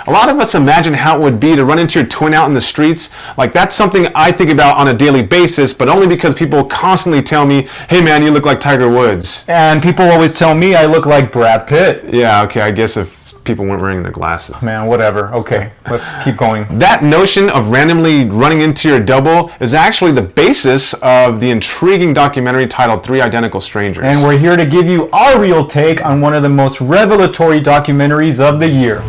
A lot of us imagine how it would be to run into your twin out in the streets. Like, that's something I think about on a daily basis, but only because people constantly tell me, hey man, you look like Tiger Woods. And people always tell me I look like Brad Pitt. Yeah, okay, I guess if people weren't wearing their glasses. Man, whatever. Okay, let's keep going. That notion of randomly running into your double is actually the basis of the intriguing documentary titled Three Identical Strangers. And we're here to give you our real take on one of the most revelatory documentaries of the year.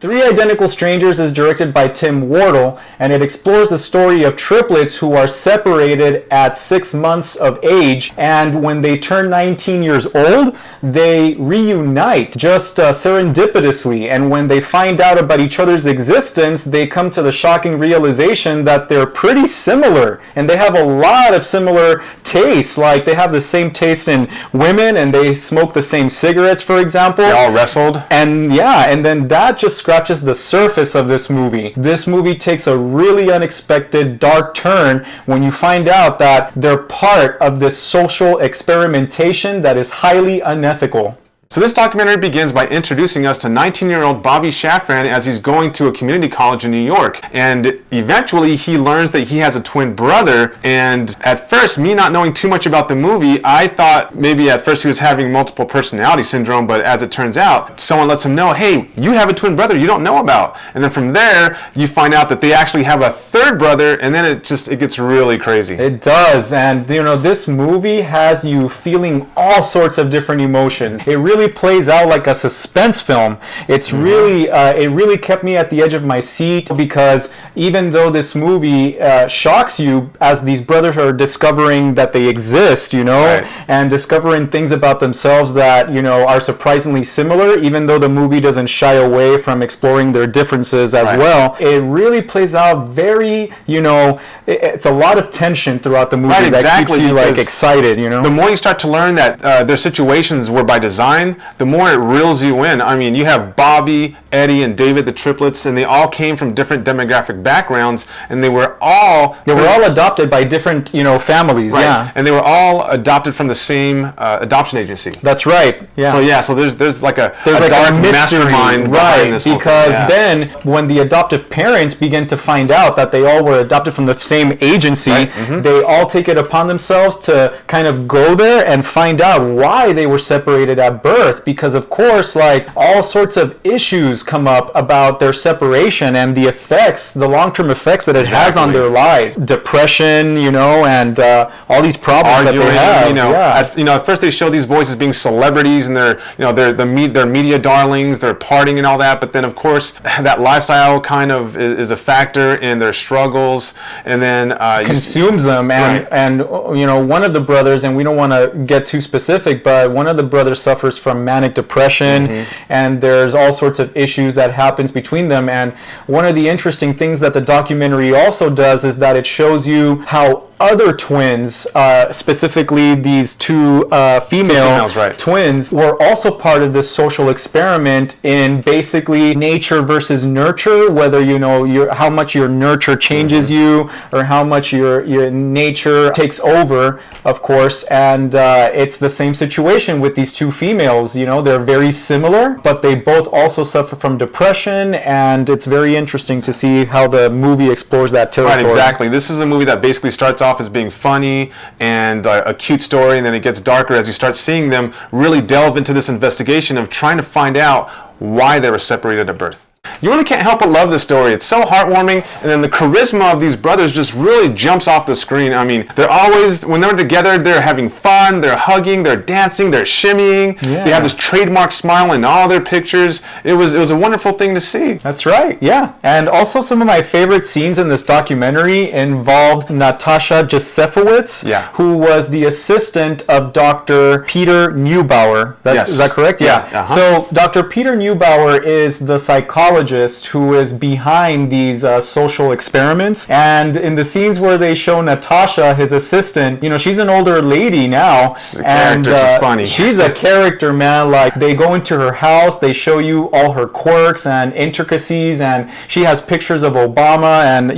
Three Identical Strangers is directed by Tim Wardle, and it explores the story of triplets who are separated at 6 months of age, and when they turn 19 years old, they reunite just serendipitously, and when they find out about each other's existence, they come to the shocking realization that they're pretty similar, and they have a lot of similar tastes. Like, they have the same taste in women, and they smoke the same cigarettes, for example. They all wrestled. And yeah, and then that just scratches the surface of this movie. This movie takes a really unexpected dark turn when you find out that they're part of this social experimentation that is highly unethical. So this documentary begins by introducing us to 19-year-old Bobby Shafran as he's going to a community college in New York. And eventually he learns that he has a twin brother. And at first, me not knowing too much about the movie, I thought maybe at first he was having multiple personality syndrome. But as it turns out, someone lets him know, hey, you have a twin brother you don't know about. And then from there, you find out that they actually have a third brother. And then it gets really crazy. It does. And you know, this movie has you feeling all sorts of different emotions. It really plays out like a suspense film. It's really it really kept me at the edge of my seat, because even though this movie shocks you as these brothers are discovering that they exist, you know, right, and discovering things about themselves that, you know, are surprisingly similar, even though the movie doesn't shy away from exploring their differences as well, it really plays out very, you know, it's a lot of tension throughout the movie that keeps you like excited, you know. The more you start to learn that their situations were by design, the more it reels you in. I mean, you have Bobby, Eddie, and David, the triplets, and they all came from different demographic backgrounds, and they were all adopted by different, you know, families. Right. Yeah, and they were all adopted from the same adoption agency. That's right. Yeah. So there's like a like dark a mystery, mastermind behind this whole thing. Because then when the adoptive parents begin to find out that they all were adopted from the same agency, they all take it upon themselves to kind of go there and find out why they were separated at birth, because of course, like, all sorts of issues come up about their separation and the effects, the long-term effects that it has on their lives. Depression, you know, and all these problems that they have. At first they show these boys as being celebrities, and they're media darlings, they're partying and all that, but then of course that lifestyle kind of is a factor in their struggles, and then consumes them, and you know, one of the brothers, and we don't want to get too specific, but one of the brothers suffers from manic depression, and there's all sorts of issues that happens between them. And one of the interesting things that the documentary also does is that it shows you how other twins, specifically these two female twins, were also part of this social experiment in basically nature versus nurture, whether, you know, how much your nurture changes you or how much your nature takes over, of course. And it's the same situation with these two females. You know, they're very similar, but they both also suffer from depression, and it's very interesting to see how the movie explores that territory. Right, exactly. This is a movie that basically starts off as being funny and a cute story, and then it gets darker as you start seeing them really delve into this investigation of trying to find out why they were separated at birth. You really can't help but love this story. It's so heartwarming, and then the charisma of these brothers just really jumps off the screen. I mean, they're always, when they're together, they're having fun, they're hugging, they're dancing, they're shimmying. Yeah. They have this trademark smile in all their pictures. It was a wonderful thing to see. That's right, yeah. And also some of my favorite scenes in this documentary involved Natasha Josefowicz, who was the assistant of Dr. Peter Neubauer. Is that correct? Yeah. So Dr. Peter Neubauer is the psychologist psychologist who is behind these social experiments. And in the scenes where they show Natasha, his assistant, she's an older lady now. She's a character. She's funny. She's a character, man. Like, they go into her house, they show you all her quirks and intricacies, and she has pictures of Obama and,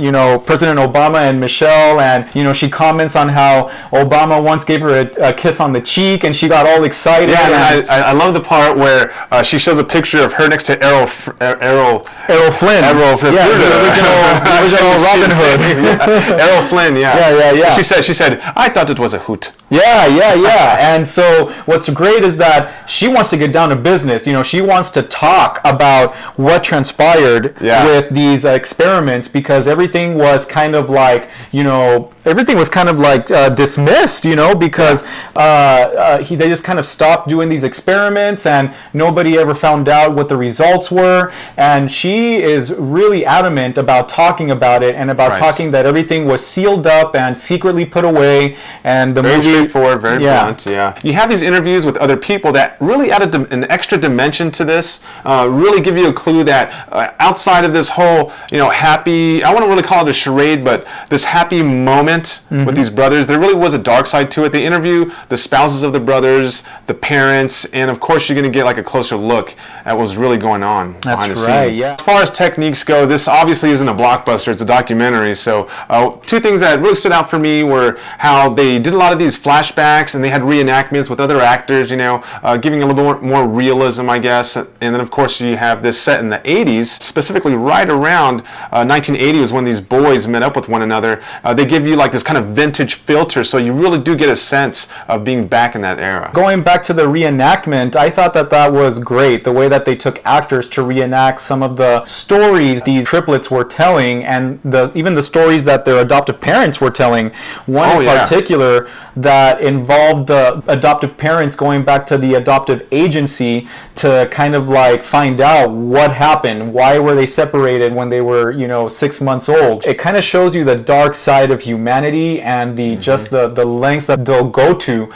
President Obama and Michelle, and, she comments on how Obama once gave her a kiss on the cheek, and she got all excited. Yeah, and I love the part where she shows a picture of her next to Errol Flynn. Yeah, the original Robin Hood. Errol Flynn, yeah. Yeah. She said, I thought it was a hoot. Yeah. And so what's great is that she wants to get down to business. She wants to talk about what transpired with these experiments, because everything was kind of like, dismissed, because they just kind of stopped doing these experiments and nobody ever found out what the results were. And she is really adamant about talking about it and about talking that everything was sealed up and secretly put away. And the movie, straightforward, very blunt. Yeah, you have these interviews with other people that really added an extra dimension to this. Really give you a clue that outside of this whole, happy, I wouldn't really call it a charade, but this happy moment with these brothers, there really was a dark side to it. They interview the spouses of the brothers, the parents, and of course you're going to get like a closer look at what was really going on behind the scenes. Yeah. As far as techniques go, this obviously isn't a blockbuster, it's a documentary. So two things that really stood out for me were how they did a lot of these flashbacks and they had reenactments with other actors, giving a little bit more realism, I guess. And then of course you have this set in the 80s, specifically right around 1980 was when these boys met up with one another. They give you like this kind of vintage filter, so you really do get a sense of being back in that era. Going back to the reenactment, I thought that was great, the way that they took actors to reenact some of the stories these triplets were telling, and even the stories that their adoptive parents were telling. One in particular that involved the adoptive parents going back to the adoptive agency to kind of like find out what happened, why were they separated when they were 6 months old. It kind of shows you the dark side of humanity and the just the lengths that they'll go to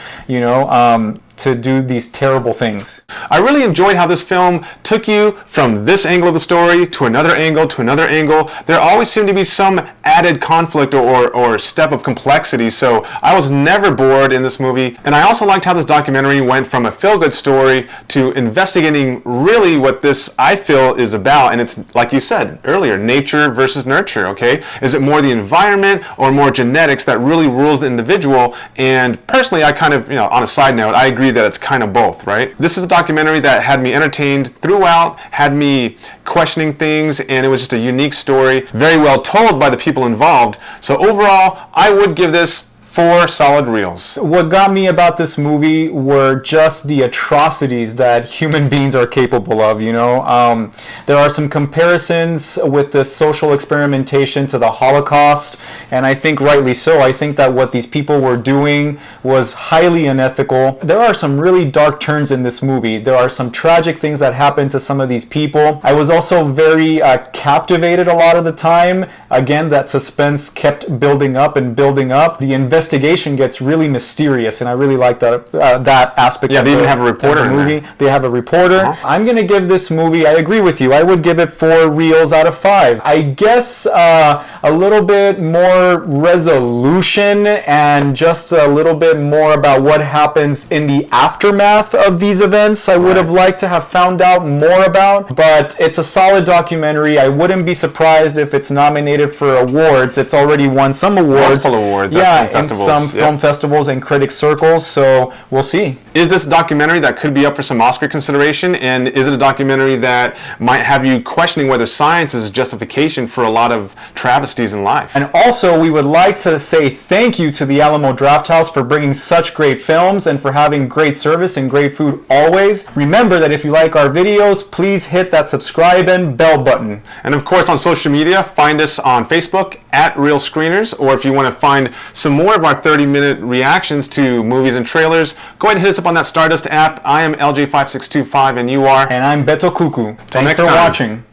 do these terrible things. I really enjoyed how this film took you from this angle of the story to another angle to another angle. There always seemed to be some added conflict or step of complexity, so I was never bored in this movie. And I also liked how this documentary went from a feel-good story to investigating really what this, I feel, is about. And it's, like you said earlier, nature versus nurture, okay? Is it more the environment or more genetics that really rules the individual? And personally, I kind of, on a side note, I agree that it's kind of both, right? This is a documentary that had me entertained throughout, had me questioning things, and it was just a unique story, very well told by the people involved. So overall, I would give this 4 solid reels. What got me about this movie were just the atrocities that human beings are capable of, There are some comparisons with the social experimentation to the Holocaust, and I think rightly so. I think that what these people were doing was highly unethical. There are some really dark turns in this movie. There are some tragic things that happen to some of these people. I was also very captivated a lot of the time. Again, that suspense kept building up and building up. The investigation gets really mysterious, and I really like that aspect. Yeah, they even have a reporter in the movie. They have a reporter. I'm going to give this movie, I agree with you, I would give it 4 reels out of 5. I guess a little bit more resolution and just a little bit more about what happens in the aftermath of these events I would have liked to have found out more about, but it's a solid documentary. I wouldn't be surprised if it's nominated for awards. It's already won some awards. Multiple awards at festivals. Some film festivals and critic circles, so we'll see. Is this a documentary that could be up for some Oscar consideration, and is it a documentary that might have you questioning whether science is a justification for a lot of travesties in life? And also, we would like to say thank you to the Alamo Drafthouse for bringing such great films and for having great service and great food always. Remember that if you like our videos, please hit that subscribe and bell button. And of course, on social media, find us on Facebook at Real Screeners, or if you want to find some more of our 30-minute reactions to movies and trailers, go ahead and hit us up on that Stardust app. I am LJ5625 and you are? And I'm betocukoo. Thanks for watching.